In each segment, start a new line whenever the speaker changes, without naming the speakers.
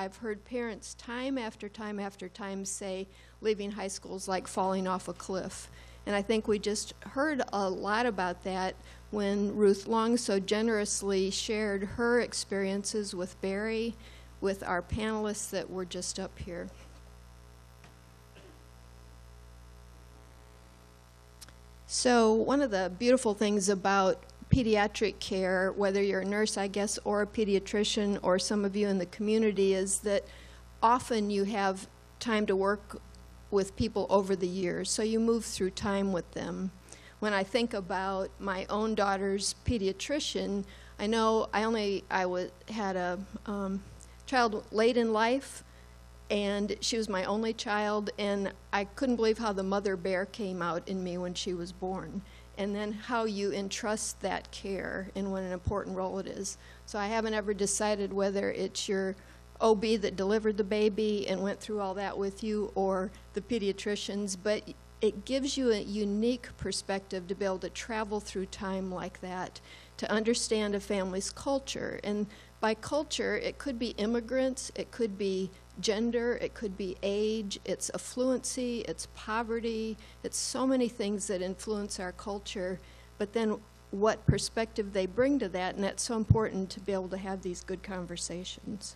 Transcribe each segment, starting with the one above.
I've heard parents time after time after time say leaving high school is like falling off a cliff. And I think we just heard a lot about that when Ruth Long so generously shared her experiences with Barry, with our panelists that were just up here. So one of the beautiful things about pediatric care, whether you're a nurse, I guess, or a pediatrician, or some of you in the community, is that often you have time to work with people over the years, so you move through time with them. When I think about my own daughter's pediatrician, I know I had a child late in life, and she was my only child, and I couldn't believe how the mother bear came out in me when she was born, and then how you entrust that care and what an important role it is. So I haven't ever decided whether it's your OB that delivered the baby and went through all that with you, or the pediatricians, but it gives you a unique perspective to be able to travel through time like that, to understand a family's culture. And by culture, it could be immigrants, it could be gender, it could be age, it's affluency, it's poverty, it's so many things that influence our culture, but then what perspective they bring to that, and that's so important to be able to have these good conversations.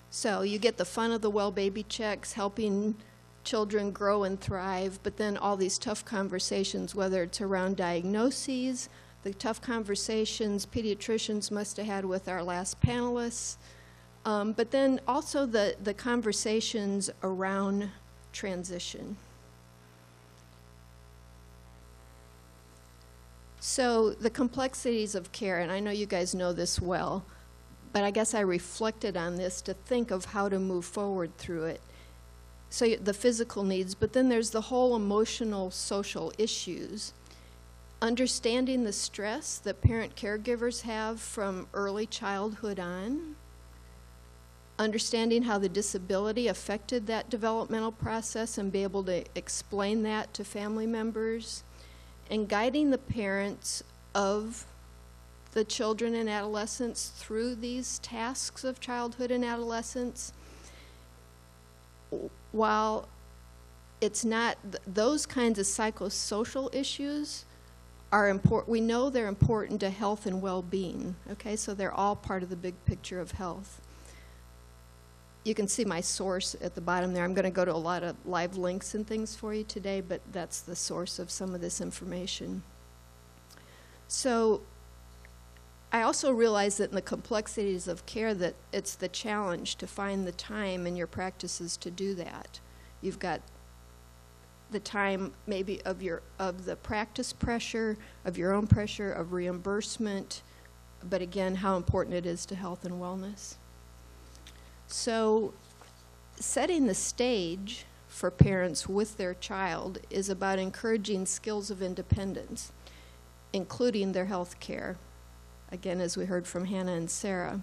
So you get the fun of the well baby checks, helping children grow and thrive, but then all these tough conversations, whether it's around diagnoses, the tough conversations pediatricians must have had with our last panelists, but then also the conversations around transition. So the complexities of care, and I know you guys know this well, but I guess I reflected on this to think of how to move forward through it. So the physical needs, but then there's the whole emotional, social issues. Understanding the stress that parent caregivers have from early childhood on. Understanding how the disability affected that developmental process and be able to explain that to family members. And guiding the parents of the children and adolescents through these tasks of childhood and adolescence. While it's not, those kinds of psychosocial issues are important, we know they're important to health and well-being, okay? So they're all part of the big picture of health. You can see my source at the bottom there. I'm going to go to a lot of live links and things for you today, but that's the source of some of this information. So I also realize that in the complexities of care that it's the challenge to find the time in your practices to do that. You've got the time maybe of the practice pressure, of your own pressure, of reimbursement, but again, how important it is to health and wellness. So setting the stage for parents with their child is about encouraging skills of independence, including their health care. Again, as we heard from Hannah and Sarah.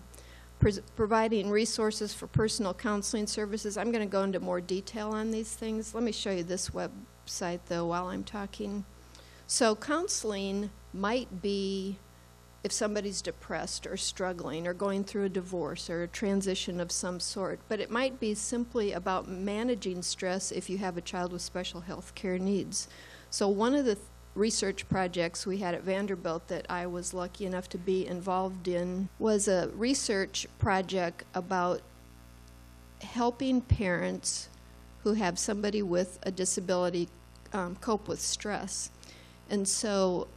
Providing resources for personal counseling services. I'm going to go into more detail on these things. Let me show you this website, though, while I'm talking. So counseling might be if somebody's depressed or struggling or going through a divorce or a transition of some sort, but it might be simply about managing stress if you have a child with special health care needs. So one of the research projects we had at Vanderbilt that I was lucky enough to be involved in was a research project about helping parents who have somebody with a disability cope with stress. And so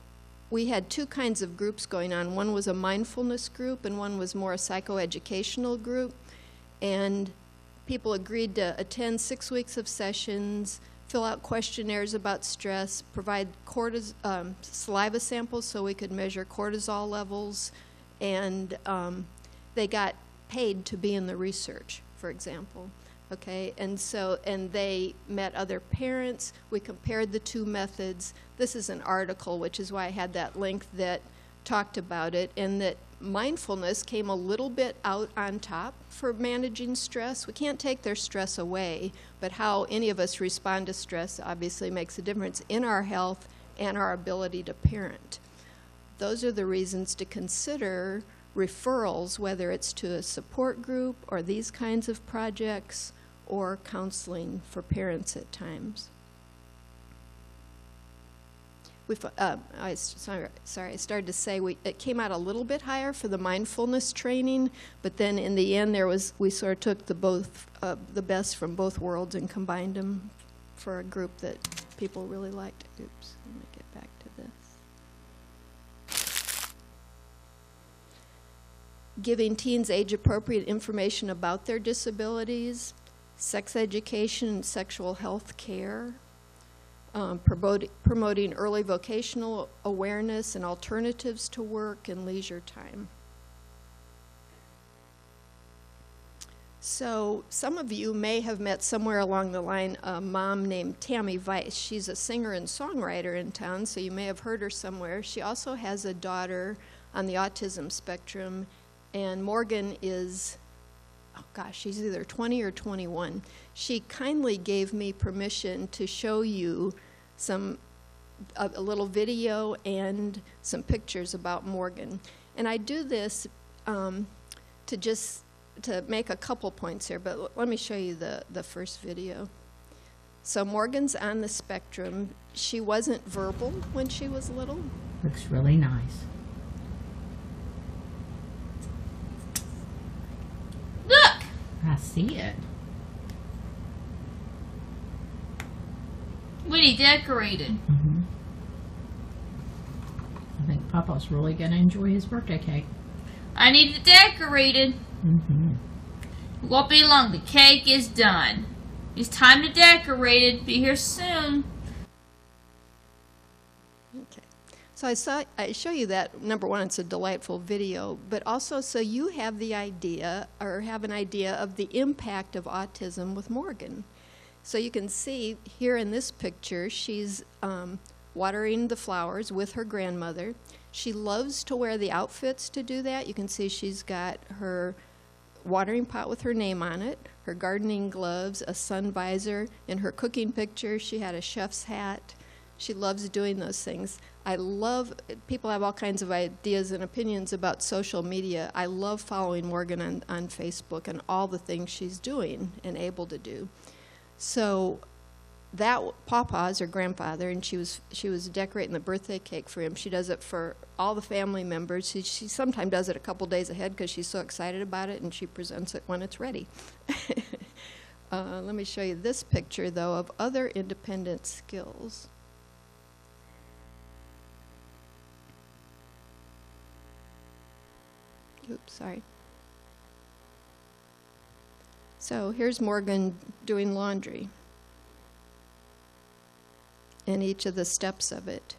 we had two kinds of groups going on. One was a mindfulness group and one was more a psychoeducational group. And people agreed to attend 6 weeks of sessions, fill out questionnaires about stress, provide saliva samples so we could measure cortisol levels, and they got paid to be in the research, for example. Okay, and they met other parents. We compared the two methods. This is an article, which is why I had that link that talked about it, and that mindfulness came a little bit out on top for managing stress. We can't take their stress away, but how any of us respond to stress obviously makes a difference in our health and our ability to parent. Those are the reasons to consider referrals, whether it's to a support group or these kinds of projects or counseling for parents at times. I started to say it came out a little bit higher for the mindfulness training, but then in the end we sort of took the best from both worlds and combined them for a group that people really liked. Oops, let me get back to this. Giving teens age-appropriate information about their disabilities, sex education and sexual health care, promoting early vocational awareness and alternatives to work and leisure time. So some of you may have met somewhere along the line a mom named Tammy Weiss. She's a singer and songwriter in town, so you may have heard her somewhere. She also has a daughter on the autism spectrum, and Morgan is, oh gosh, she's either 20 or 21. She kindly gave me permission to show you a little video and some pictures about Morgan. And I do this to make a couple points here, but let me show you the first video. So Morgan's on the spectrum. She wasn't verbal when she was little.
Looks really nice.
Look!
I see it.
Woody decorated.
Mm-hmm. I think Papa's really going to enjoy his birthday cake.
I need it decorated.
Mm-hmm.
It won't be long. The cake is done. It's time to decorate it. Be here soon.
Okay. So I show you that, number one, it's a delightful video, but also so you have the idea, or have an idea of the impact of autism with Morgan. So you can see here in this picture, she's watering the flowers with her grandmother. She loves to wear the outfits to do that. You can see she's got her watering pot with her name on it, her gardening gloves, a sun visor. In her cooking picture, she had a chef's hat. She loves doing those things. People have all kinds of ideas and opinions about social media. I love following Morgan on Facebook and all the things she's doing and able to do. So that Papa is her grandfather, and she was decorating the birthday cake for him. She does it for all the family members. She sometimes does it a couple days ahead because she's so excited about it, and she presents it when it's ready. Let me show you this picture, though, of other independent skills. Oops, sorry. So here's Morgan doing laundry and each of the steps of it.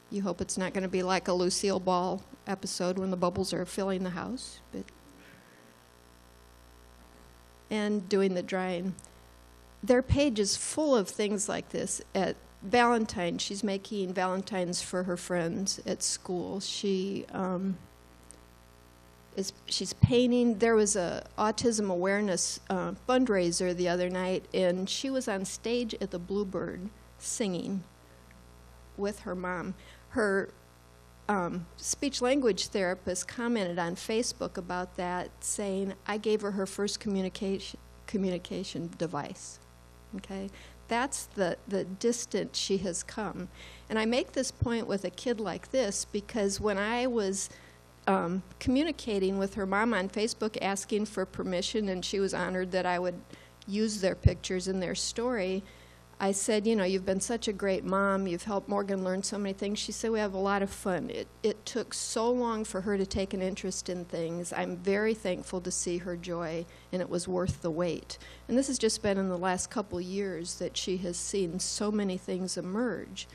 You hope it's not going to be like a Lucille Ball episode when the bubbles are filling the house. And doing the drying. Their page is full of things like this. At Valentine's, she's making Valentines for her friends at school. She's painting. There was a autism awareness fundraiser the other night, and she was on stage at the Bluebird singing with her mom. Her speech language therapist commented on Facebook about that, saying, I gave her her first communication device. Okay, that's the distance she has come. And I make this point with a kid like this because when I was communicating with her mom on Facebook asking for permission, and she was honored that I would use their pictures in their story, I said, you know, you've been such a great mom, you've helped Morgan learn so many things. She said, we have a lot of fun. It took so long for her to take an interest in things. I'm very thankful to see her joy, and it was worth the wait. And this has just been in the last couple years that she has seen so many things emerge.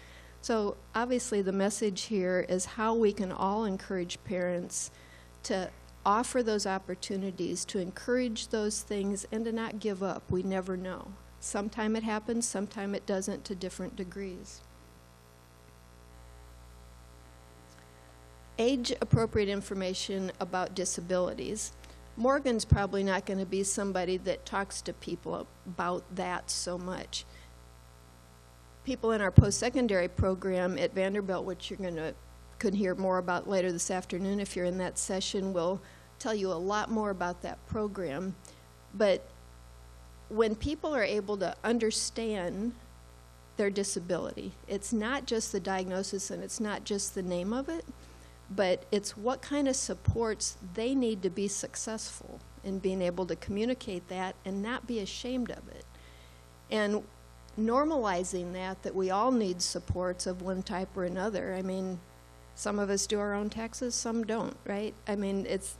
So obviously the message here is how we can all encourage parents to offer those opportunities, to encourage those things, and to not give up. We never know. Sometime it happens, sometime it doesn't, to different degrees. Age-appropriate information about disabilities. Morgan's probably not going to be somebody that talks to people about that so much. People in our post-secondary program at Vanderbilt, which you're going to could hear more about later this afternoon if you're in that session. We'll tell you a lot more about that program. But when people are able to understand their disability, it's not just the diagnosis and it's not just the name of it, but it's what kind of supports they need to be successful in being able to communicate that and not be ashamed of it. And normalizing that we all need supports of one type or another. I mean, some of us do our own taxes, some don't, right? I mean, it's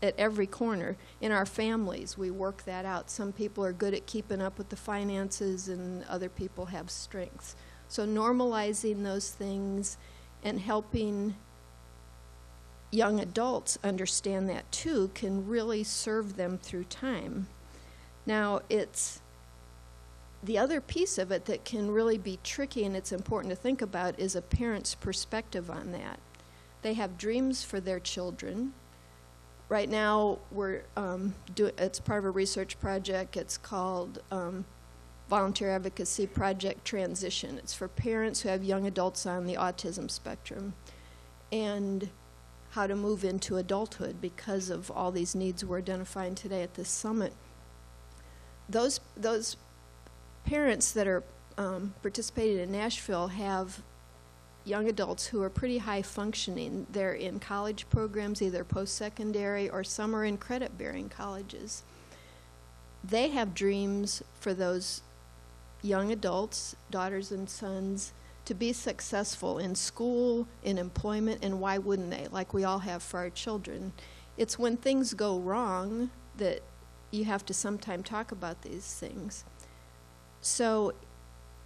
at every corner. In our families, we work that out. Some people are good at keeping up with the finances and other people have strengths. So normalizing those things and helping young adults understand that too can really serve them through time. Now, it's the other piece of it that can really be tricky and it's important to think about is a parent's perspective on that. They have dreams for their children. Right now, it's part of a research project. It's called Volunteer Advocacy Project Transition. It's for parents who have young adults on the autism spectrum and how to move into adulthood because of all these needs we're identifying today at this summit. Those parents that are participating in Nashville have young adults who are pretty high functioning. They're in college programs, either post-secondary or some are in credit-bearing colleges. They have dreams for those young adults, daughters and sons, to be successful in school, in employment, and why wouldn't they, like we all have for our children. It's when things go wrong that you have to sometime talk about these things. So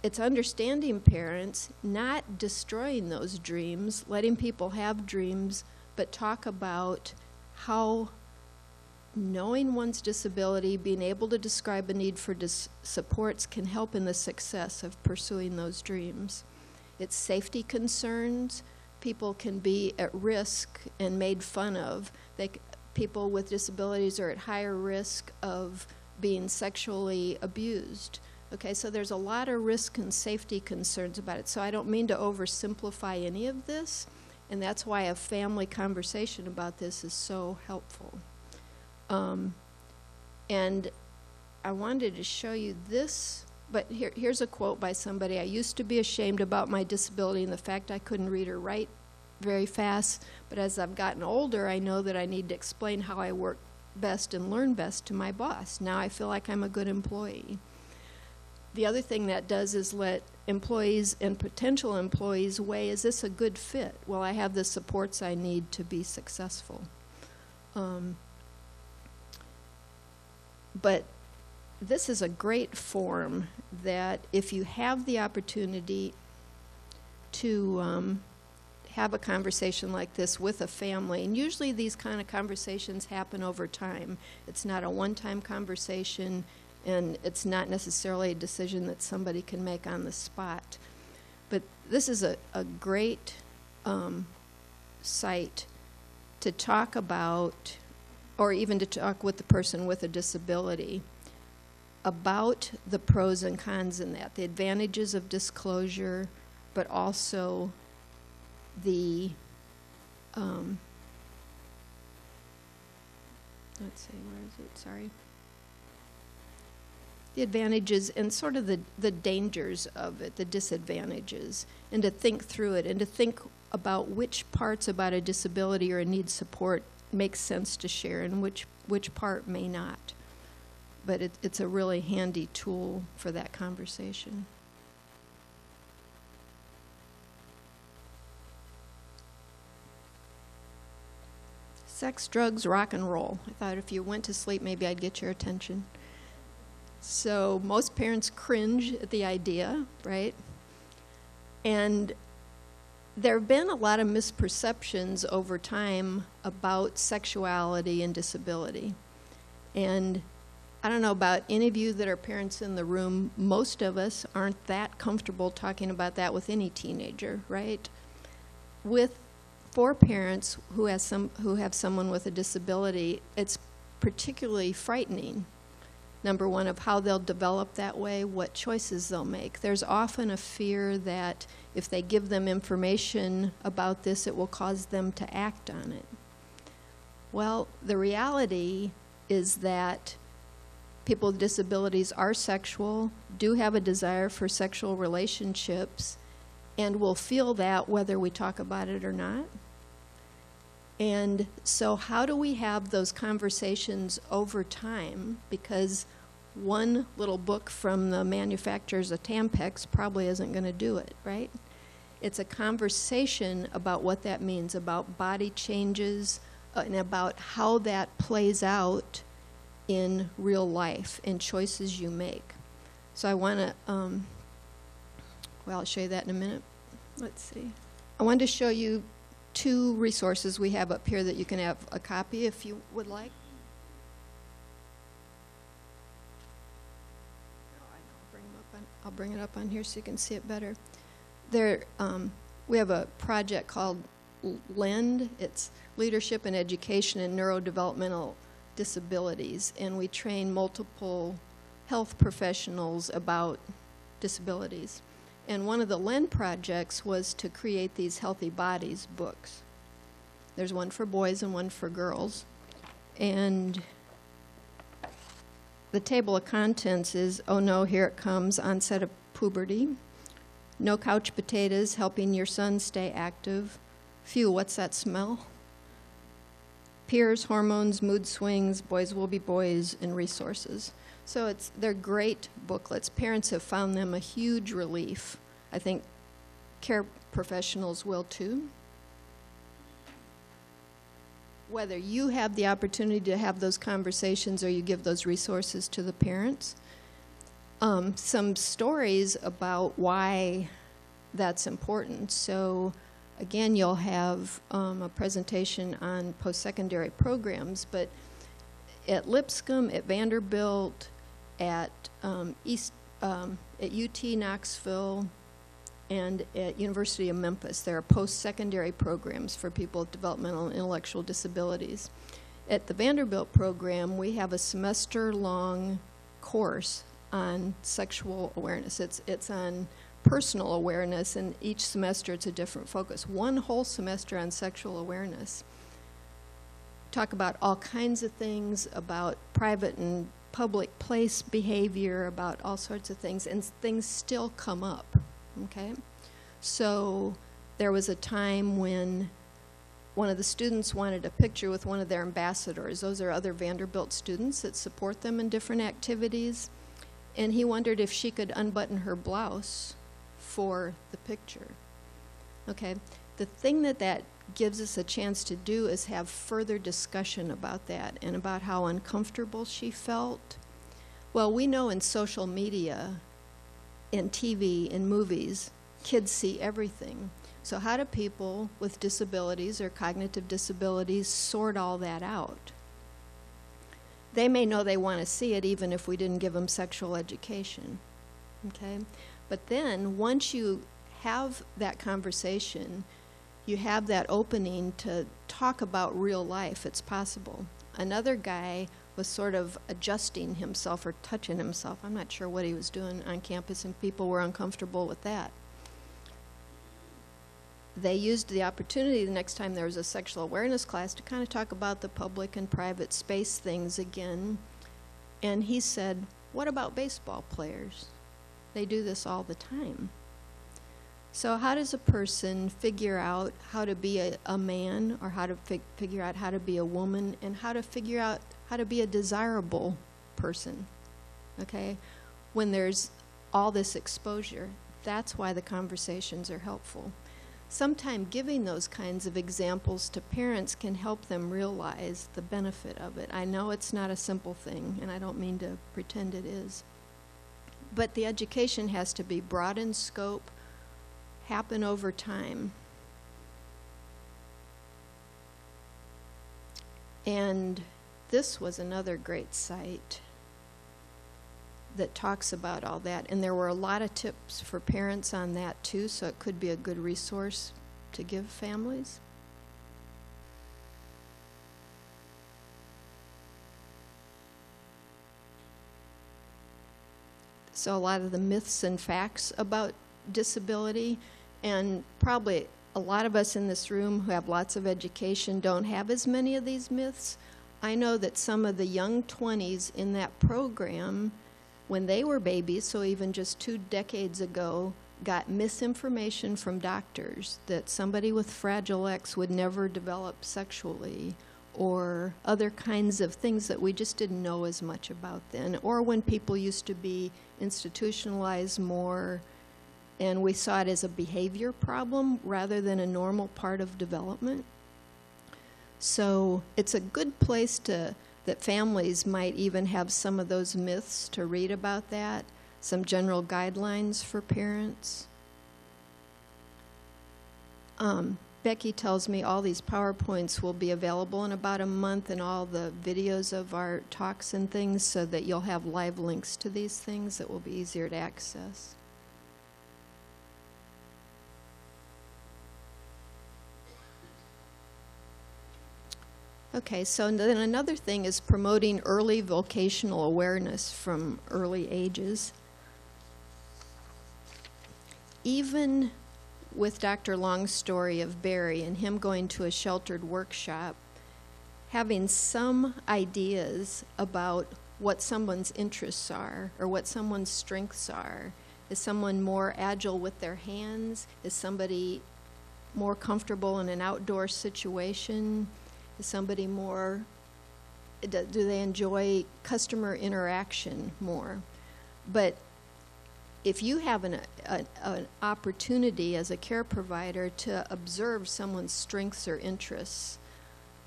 it's understanding parents, not destroying those dreams, letting people have dreams, but talk about how knowing one's disability, being able to describe a need for supports can help in the success of pursuing those dreams. It's safety concerns. People can be at risk and made fun of. People with disabilities are at higher risk of being sexually abused. Okay, so there's a lot of risk and safety concerns about it. So I don't mean to oversimplify any of this, and that's why a family conversation about this is so helpful. And I wanted to show you this, but here's a quote by somebody. I used to be ashamed about my disability and the fact I couldn't read or write very fast, but as I've gotten older, I know that I need to explain how I work best and learn best to my boss. Now I feel like I'm a good employee. The other thing that does is let employees and potential employees weigh, is this a good fit? Will I have the supports I need to be successful? But this is a great forum that if you have the opportunity to have a conversation like this with a family, and usually these kind of conversations happen over time. It's not a one-time conversation, and it's not necessarily a decision that somebody can make on the spot. But this is a great site to talk about, or even to talk with the person with a disability about the pros and cons in that, the advantages of disclosure, but also the, let's see, where is it, sorry. The advantages and sort of the dangers of it, the disadvantages, and to think through it and to think about which parts about a disability or a need support makes sense to share and which part may not. But it's a really handy tool for that conversation. Sex, drugs, rock and roll. I thought if you went to sleep, maybe I'd get your attention. So most parents cringe at the idea, right? And there have been a lot of misperceptions over time about sexuality and disability. And I don't know about any of you that are parents in the room, most of us aren't that comfortable talking about that with any teenager, right? For parents who have someone with a disability, it's particularly frightening number one, of how they'll develop that way, what choices they'll make. There's often a fear that if they give them information about this, it will cause them to act on it. Well, the reality is that people with disabilities are sexual, do have a desire for sexual relationships, and will feel that whether we talk about it or not. And so how do we have those conversations over time? Because one little book from the manufacturers of Tampax probably isn't going to do it, right? It's a conversation about what that means, about body changes, and about how that plays out in real life and choices you make. So I want to, well, I'll show you that in a minute. Let's see. I wanted to show you 2 resources we have up here that you can have a copy if you would like. I'll bring it up on here so you can see it better. There, we have a project called LEND. It's Leadership and Education in Neurodevelopmental Disabilities, and we train multiple health professionals about disabilities. And one of the LEND projects was to create these Healthy Bodies books. There's one for boys and one for girls. And the table of contents is, oh no, here it comes, onset of puberty. No couch potatoes, helping your son stay active. Phew, what's that smell? Peers, hormones, mood swings, boys will be boys, and resources. So they're great booklets. Parents have found them a huge relief. I think care professionals will too. Whether you have the opportunity to have those conversations or you give those resources to the parents. Some stories about why that's important. So again, you'll have a presentation on post-secondary programs, but at Lipscomb, at Vanderbilt, at UT Knoxville, and at University of Memphis, there are post-secondary programs for people with developmental and intellectual disabilities. At the Vanderbilt program, we have a semester-long course on sexual awareness. It's on personal awareness, and each semester it's a different focus. One whole semester on sexual awareness. Talk about all kinds of things, about private and public place behavior, about all sorts of things, and things still come up, okay? So there was a time when one of the students wanted a picture with one of their ambassadors. Those are other Vanderbilt students that support them in different activities. And he wondered if she could unbutton her blouse for the picture. Okay, the thing that gives us a chance to do is have further discussion about that and about how uncomfortable she felt. Well, we know in social media, in TV, in movies, kids see everything. So how do people with disabilities or cognitive disabilities sort all that out? They may know they want to see it even if we didn't give them sexual education, okay? But then once you have that conversation, you have that opening to talk about real life. It's possible. Another guy was sort of adjusting himself or touching himself. I'm not sure what he was doing on campus, and people were uncomfortable with that. They used the opportunity the next time there was a sexual awareness class to kind of talk about the public and private space things again. And he said, what about baseball players? They do this all the time. So how does a person figure out how to be a man, or how to figure out how to be a woman, and how to figure out how to be a desirable person, okay? When there's all this exposure, that's why the conversations are helpful. Sometimes giving those kinds of examples to parents can help them realize the benefit of it. I know it's not a simple thing, and I don't mean to pretend it is. But the education has to be broad in scope, happen over time. And this was another great site that talks about all that, and there were a lot of tips for parents on that too, so it could be a good resource to give families. So a lot of the myths and facts about disability, and probably a lot of us in this room who have lots of education don't have as many of these myths. I know that some of the young 20s in that program, when they were babies, so even just 2 decades ago, got misinformation from doctors that somebody with Fragile X would never develop sexually, or other kinds of things that we just didn't know as much about then, or when people used to be institutionalized more, and we saw it as a behavior problem rather than a normal part of development. So it's a good place that families might even have some of those myths to read about that, some general guidelines for parents. Becky tells me all these PowerPoints will be available in about a month, and all the videos of our talks and things, so that you'll have live links to these things that will be easier to access. Okay, so then another thing is promoting early vocational awareness from early ages. Even with Dr. Long's story of Barry and him going to a sheltered workshop, having some ideas about what someone's interests are or what someone's strengths are. Is someone more agile with their hands? Is somebody more comfortable in an outdoor situation? Is somebody more, do they enjoy customer interaction more? But if you have an opportunity as a care provider to observe someone's strengths or interests,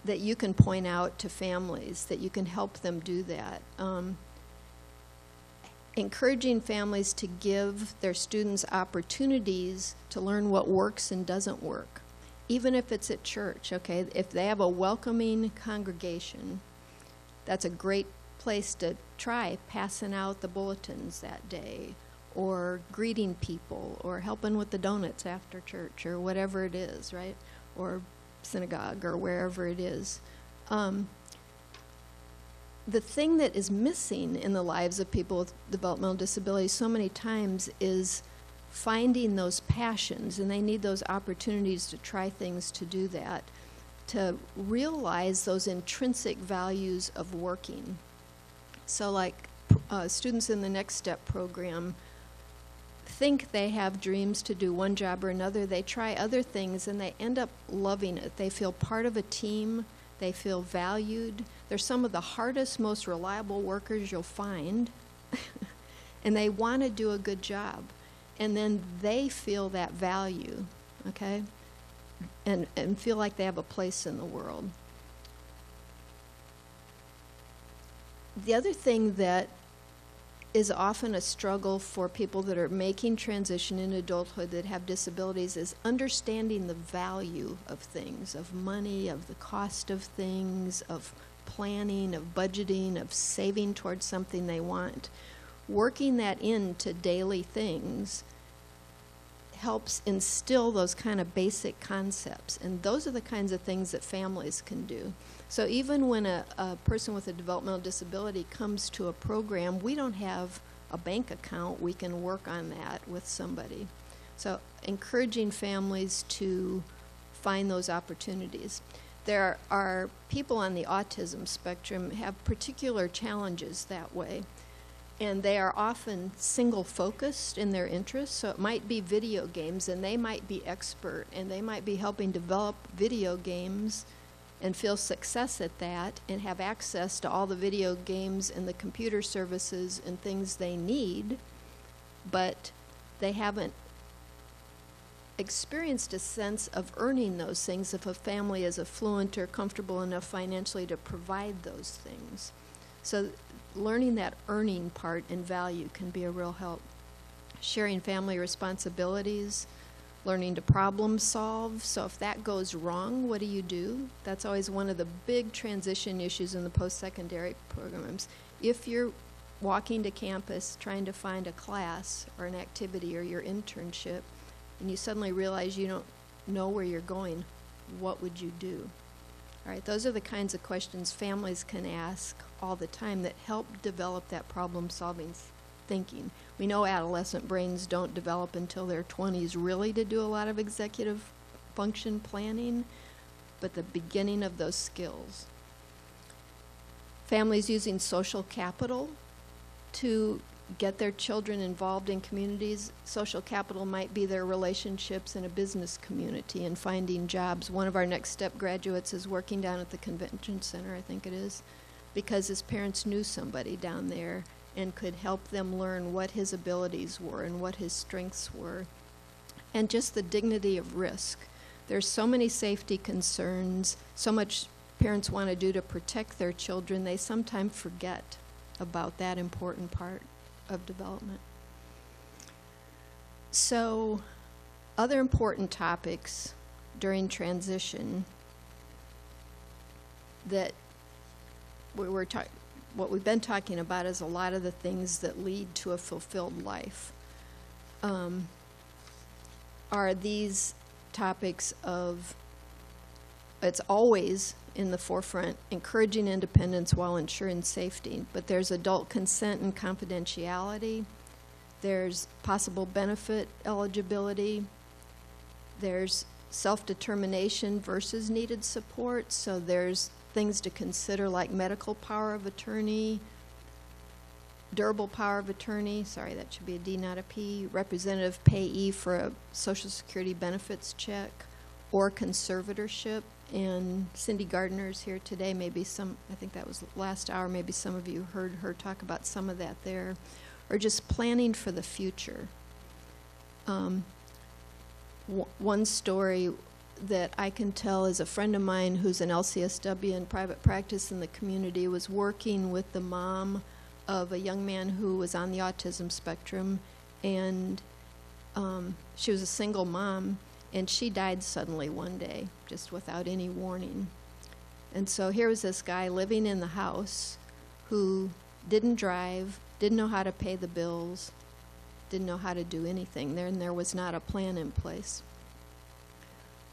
that you can point out to families, that you can help them do that. Encouraging families to give their students opportunities to learn what works and doesn't work, even if it's at church, okay? If they have a welcoming congregation, that's a great place to try passing out the bulletins that day, or greeting people, or helping with the donuts after church, or whatever it is, right? Or synagogue, or wherever it is. The thing that is missing in the lives of people with developmental disabilities so many times is finding those passions, and they need those opportunities to try things to do that, to realize those intrinsic values of working. So like students in the Next Step program think they have dreams to do one job or another. They try other things and they end up loving it. They feel part of a team. They feel valued. They're some of the hardest, most reliable workers you'll find. And they want to do a good job. And then they feel that value, okay? And feel like they have a place in the world. The other thing that is often a struggle for people that are making transition in adulthood that have disabilities is understanding the value of things, of money, of the cost of things, of planning, of budgeting, of saving towards something they want. Working that into daily things helps instill those kind of basic concepts, and those are the kinds of things that families can do. So even when a person with a developmental disability comes to a program, we don't have a bank account. We can work on that with somebody. So encouraging families to find those opportunities. There are people on the autism spectrum have particular challenges that way, and they are often single-focused in their interests. So it might be video games, and they might be expert, and they might be helping develop video games and feel success at that and have access to all the video games and the computer services and things they need, but they haven't experienced a sense of earning those things if a family is affluent or comfortable enough financially to provide those things. So learning that earning part and value can be a real help. Sharing family responsibilities, learning to problem solve. So if that goes wrong, what do you do? That's always one of the big transition issues in the post-secondary programs. If you're walking to campus trying to find a class or an activity or your internship, and you suddenly realize you don't know where you're going, what would you do? All right, those are the kinds of questions families can ask all the time that help develop that problem-solving thinking. We know adolescent brains don't develop until their 20s really to do a lot of executive function planning, but the beginning of those skills. Families using social capital to get their children involved in communities. Social capital might be their relationships in a business community and finding jobs. One of our Next Step graduates is working down at the convention center, I think it is, because his parents knew somebody down there and could help them learn what his abilities were and what his strengths were. And just the dignity of risk. There's so many safety concerns, so much parents want to do to protect their children, they sometimes forget about that important part of development. So, other important topics during transition that what we've been talking about is a lot of the things that lead to a fulfilled life. Are these topics of, it's always in the forefront, encouraging independence while ensuring safety, but there's adult consent and confidentiality, there's possible benefit eligibility, there's self-determination versus needed support, so there's things to consider like medical power of attorney, durable power of attorney, sorry, that should be a D, not a P, representative payee for a Social Security benefits check, or conservatorship. And Cindy Gardner's here today, maybe some, I think that was last hour, maybe some of you heard her talk about some of that there, or just planning for the future. One story that I can tell is a friend of mine who's an LCSW in private practice in the community was working with the mom of a young man who was on the autism spectrum, and she was a single mom, and she died suddenly one day, just without any warning. And so here was this guy living in the house who didn't drive, didn't know how to pay the bills, didn't know how to do anything there, and there was not a plan in place.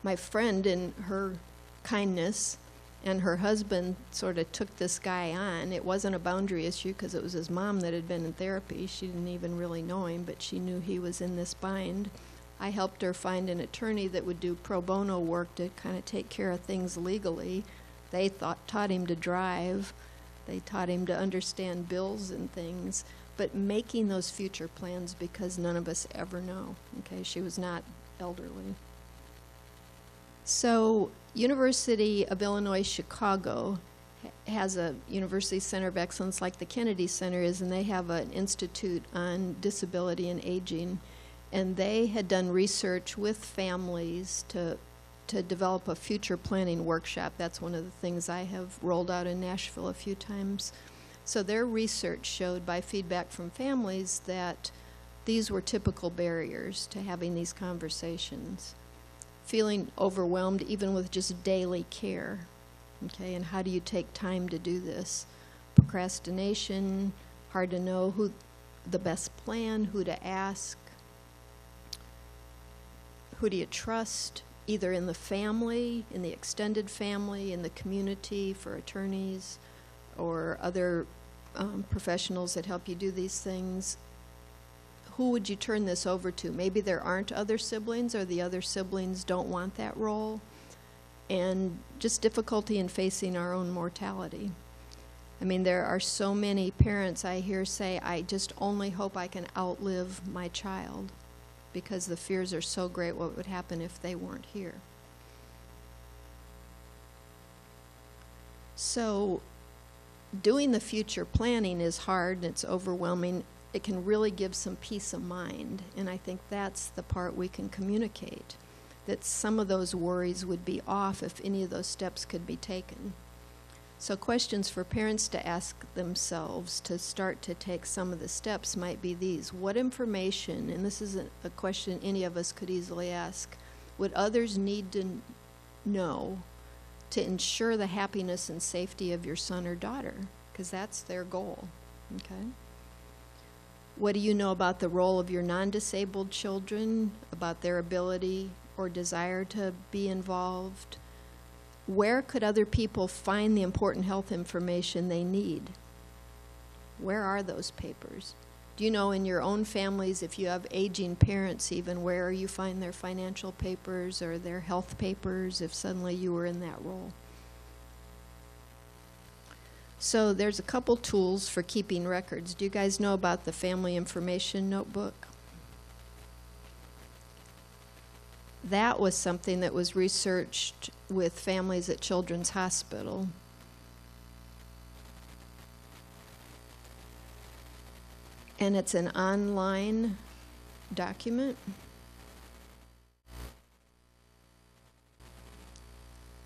My friend, in her kindness, and her husband sort of took this guy on. It wasn't a boundary issue because it was his mom that had been in therapy. She didn't even really know him, but she knew he was in this bind. I helped her find an attorney that would do pro bono work to kind of take care of things legally. They taught him to drive. They taught him to understand bills and things, but making those future plans because none of us ever know. Okay, she was not elderly. So, University of Illinois Chicago has a University Center of Excellence like the Kennedy Center is, and they have an institute on disability and aging. And they had done research with families to develop a future planning workshop. That's one of the things I have rolled out in Nashville a few times. So their research showed by feedback from families that these were typical barriers to having these conversations. Feeling overwhelmed even with just daily care, okay, and how do you take time to do this? Procrastination, hard to know who the best plan, who to ask, who do you trust, either in the family, in the extended family, in the community for attorneys or other professionals that help you do these things. Who would you turn this over to? Maybe there aren't other siblings, or the other siblings don't want that role, and just difficulty in facing our own mortality. I mean, there are so many parents I hear say, I just only hope I can outlive my child, because the fears are so great what would happen if they weren't here. So doing the future planning is hard and it's overwhelming. It can really give some peace of mind, and I think that's the part we can communicate, that some of those worries would be off if any of those steps could be taken. So questions for parents to ask themselves to start to take some of the steps might be these. What information, and this isn't a question any of us could easily ask, would others need to know to ensure the happiness and safety of your son or daughter? Because that's their goal, okay? What do you know about the role of your non-disabled children, about their ability or desire to be involved? Where could other people find the important health information they need? Where are those papers? Do you know in your own families, if you have aging parents even, where you find their financial papers or their health papers if suddenly you were in that role? So there's a couple tools for keeping records. Do you guys know about the Family Information Notebook? That was something that was researched with families at Children's Hospital. And it's an online document.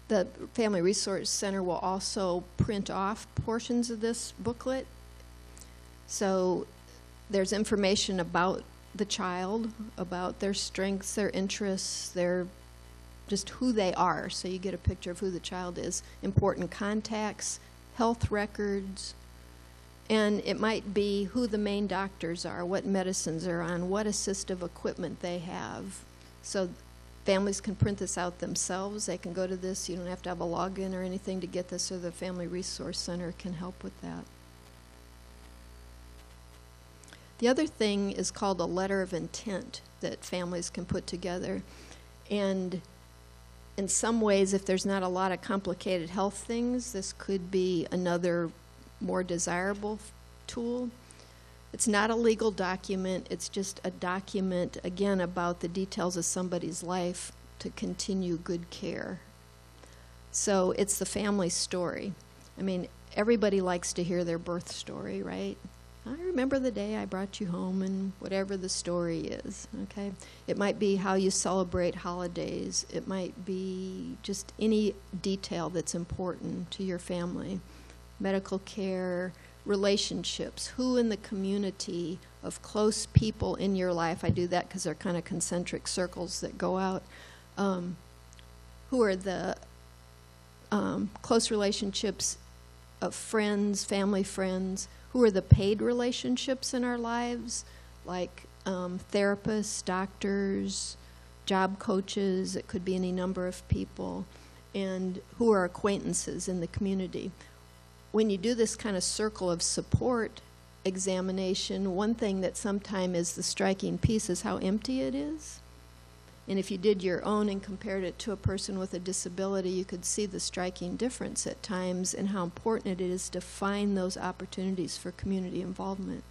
The Family Resource Center will also print off portions of this booklet. So there's information about the child, about their strengths, their interests, their just who they are. So you get a picture of who the child is, important contacts, health records, and it might be who the main doctors are, what medicines are on, what assistive equipment they have. So families can print this out themselves. They can go to this. You don't have to have a login or anything to get this, or the Family Resource Center can help with that. The other thing is called a letter of intent that families can put together. And in some ways, if there's not a lot of complicated health things, this could be another more desirable tool. It's not a legal document. It's just a document, again, about the details of somebody's life to continue good care. So it's the family story. I mean, everybody likes to hear their birth story, right? I remember the day I brought you home, and whatever the story is, okay? It might be how you celebrate holidays. It might be just any detail that's important to your family. Medical care, relationships, who in the community of close people in your life, I do that because they're kind of concentric circles that go out, who are the close relationships of friends, family friends, who are the paid relationships in our lives, like therapists, doctors, job coaches, it could be any number of people, and who are acquaintances in the community. When you do this kind of circle of support examination, one thing that sometimes is the striking piece is how empty it is. And if you did your own and compared it to a person with a disability, you could see the striking difference at times and how important it is to find those opportunities for community involvement.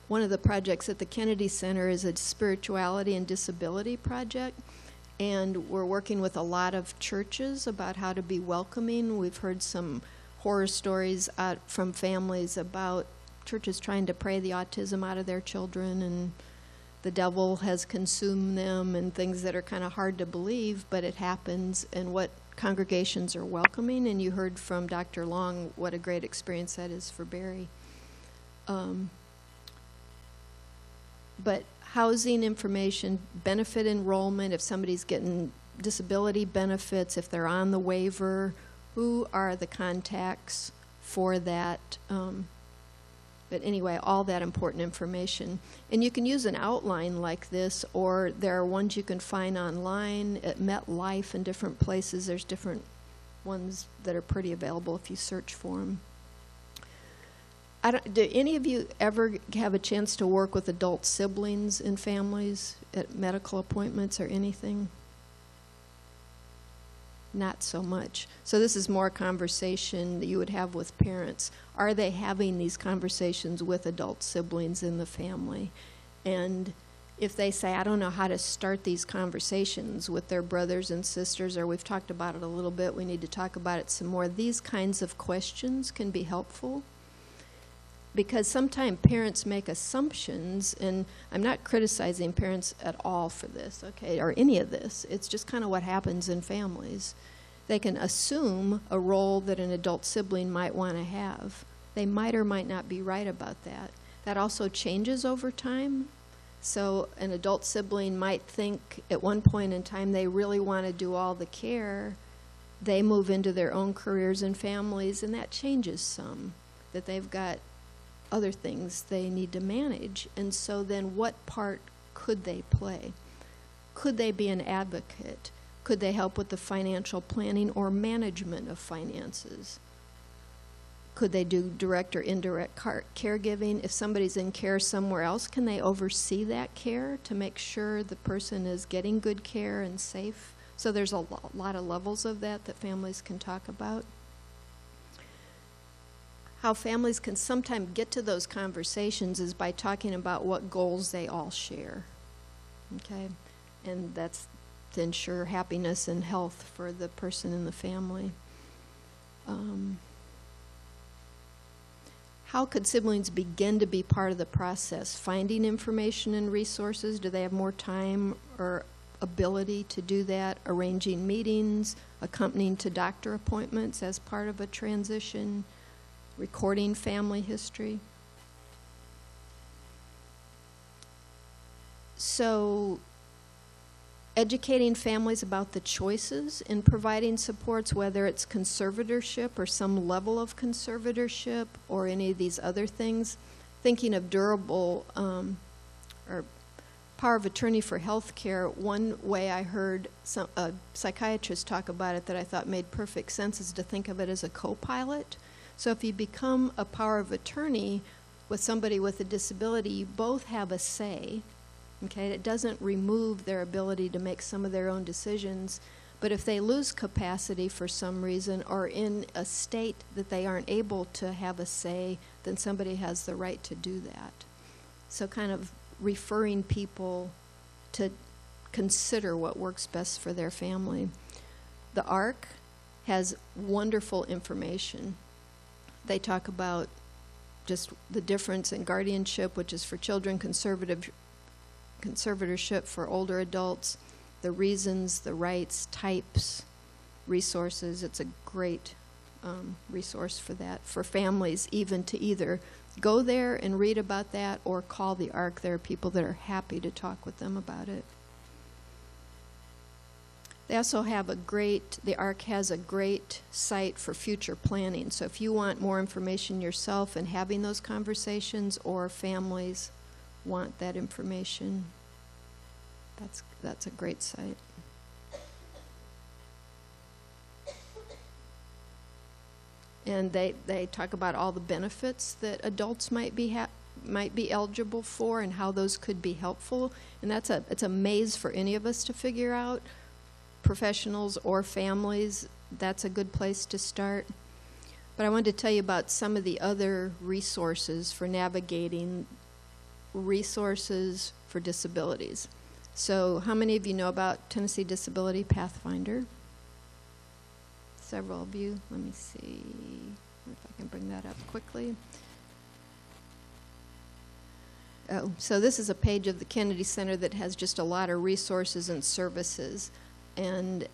One of the projects at the Kennedy Center is a spirituality and disability project, and we're working with a lot of churches about how to be welcoming. We've heard some horror stories from families about churches trying to pray the autism out of their children, and the devil has consumed them, and things that are kind of hard to believe, but it happens, and what congregations are welcoming. And you heard from Dr. Long what a great experience that is for Barry. But housing information, benefit enrollment, if somebody's getting disability benefits, if they're on the waiver, who are the contacts for that? But anyway, all that important information. And you can use an outline like this, or there are ones you can find online at MetLife and different places. There's different ones that are pretty available if you search for them. Do any of you ever have a chance to work with adult siblings in families at medical appointments or anything? Not so much. So this is more a conversation that you would have with parents. Are they having these conversations with adult siblings in the family? And if they say, I don't know how to start these conversations with their brothers and sisters, or we've talked about it a little bit, we need to talk about it some more, these kinds of questions can be helpful. Because sometimes parents make assumptions, and I'm not criticizing parents at all for this, okay, or any of this. It's just kind of what happens in families. They can assume a role that an adult sibling might want to have. They might or might not be right about that. That also changes over time. So an adult sibling might think at one point in time they really want to do all the care. They move into their own careers and families, and that changes some, that they've got other things they need to manage. And so then what part could they play? Could they be an advocate? Could they help with the financial planning or management of finances? Could they do direct or indirect caregiving? If somebody's in care somewhere else, can they oversee that care to make sure the person is getting good care and safe? So there's a lot of levels of that families can talk about. How families can sometimes get to those conversations is by talking about what goals they all share, okay? And that's to ensure happiness and health for the person in the family. How could siblings begin to be part of the process? Finding information and resources, do they have more time or ability to do that? Arranging meetings, accompanying to doctor appointments as part of a transition, recording family history. So, educating families about the choices in providing supports, whether it's conservatorship or some level of conservatorship or any of these other things. Thinking of durable or power of attorney for health care, one way I heard a psychiatrist talk about it that I thought made perfect sense is to think of it as a co-pilot. So if you become a power of attorney with somebody with a disability, you both have a say. Okay, it doesn't remove their ability to make some of their own decisions, but if they lose capacity for some reason or in a state that they aren't able to have a say, then somebody has the right to do that. So kind of referring people to consider what works best for their family. The ARC has wonderful information. They talk about just the difference in guardianship, which is for children, conservatorship for older adults, the reasons, the rights, types, resources. It's a great resource for that, for families even to either go there and read about that or call the ARC. There are people that are happy to talk with them about it. They also have the ARC has a great site for future planning. So if you want more information yourself and having those conversations, or families want that information, that's a great site. And they talk about all the benefits that adults might be eligible for and how those could be helpful. And it's a maze for any of us to figure out, professionals or families. That's a good place to start. But I wanted to tell you about some of the other resources for navigating resources for disabilities. So how many of you know about Tennessee Disability Pathfinder? Several of you. Let me see if I can bring that up quickly. Oh, so this is a page of the Kennedy Center that has just a lot of resources and services. And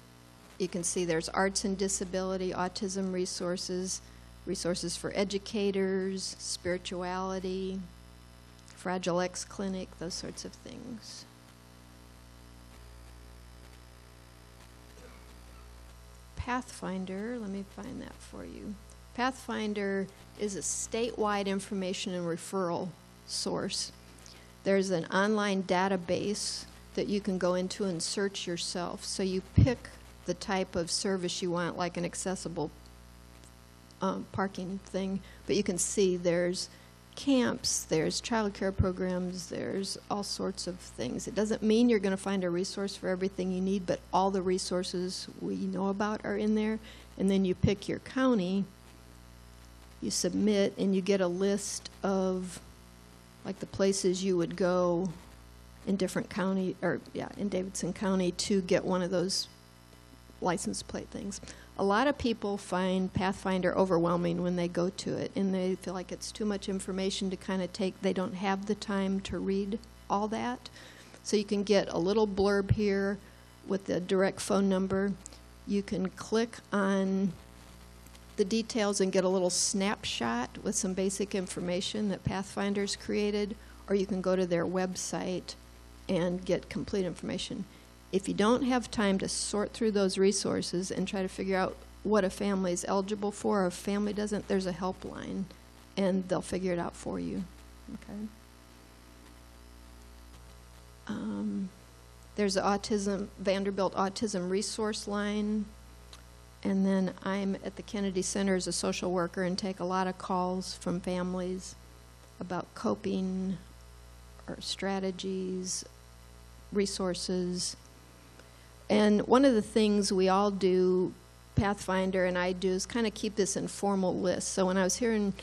you can see there's arts and disability, autism resources, resources for educators, spirituality, Fragile X Clinic, those sorts of things. Pathfinder, let me find that for you. Pathfinder is a statewide information and referral source. There's an online database that you can go into and search yourself. So you pick the type of service you want, like an accessible parking thing, but you can see there's camps, there's child care programs, there's all sorts of things. It doesn't mean you're going to find a resource for everything you need, but all the resources we know about are in there. And then you pick your county, you submit, and you get a list of like the places you would go in different county, or in Davidson County to get one of those license plate things. A lot of people find Pathfinder overwhelming when they go to it, and they feel like it's too much information to kind of take. They don't have the time to read all that. So you can get a little blurb here with the direct phone number. You can click on the details and get a little snapshot with some basic information that Pathfinder's created, or you can go to their website and get complete information. If you don't have time to sort through those resources and try to figure out what a family is eligible for, or if a family doesn't, there's a helpline, and they'll figure it out for you. Okay. There's a Vanderbilt Autism Resource Line. And then I'm at the Kennedy Center as a social worker and take a lot of calls from families about coping or strategies, resources. And one of the things we all do, Pathfinder and I do, is kind of keep this informal list. So when I was hearing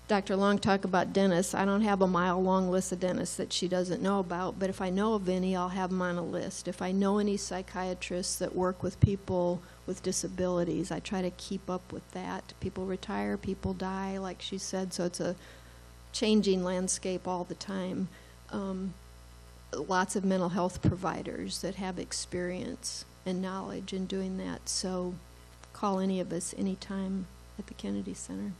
Dr. Long talk about dentists, I don't have a mile-long list of dentists that she doesn't know about, but if I know of any, I'll have them on a list. If I know any psychiatrists that work with people with disabilities, I try to keep up with that. People retire, people die, like she said, so it's a changing landscape all the time. Lots of mental health providers that have experience and knowledge in doing that, so call any of us anytime at the Kennedy Center.